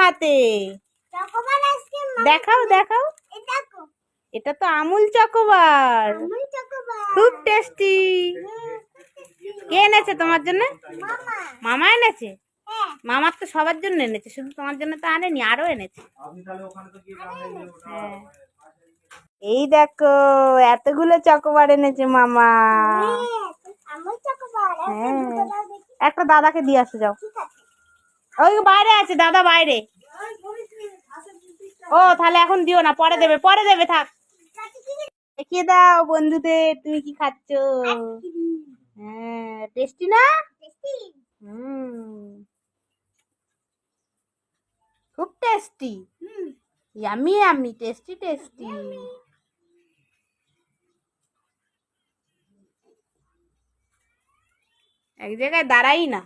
হাতে। দেখাও দেখাও, এটা তো আমুল চকোবার, খুব টেস্টি। কে এনেছে তোমার জন্য? মামা এনেছে। মামার তো সবার জন্য এনেছে, শুধু তোমার জন্য তো আনেনি, আরো এনেছে। হ্যাঁ, এই দেখো এতগুলো চকোবার এনেছে মামা। হ্যাঁ, একটা দাদাকে দিয়ে আসো যাও। ওই বাইরে আছে দাদা, বাইরে। ও তাহলে এখন দিও না, পরে দেবে, পরে দেবে, থাক। দেখিয়ে দাও বন্ধুদের তুমি কি খাচ্ছ। হ্যাঁ, টেস্টি না? খুব tasty. Yummy yummy, tasty tasty. এক জায়গায় দাঁড়াই না।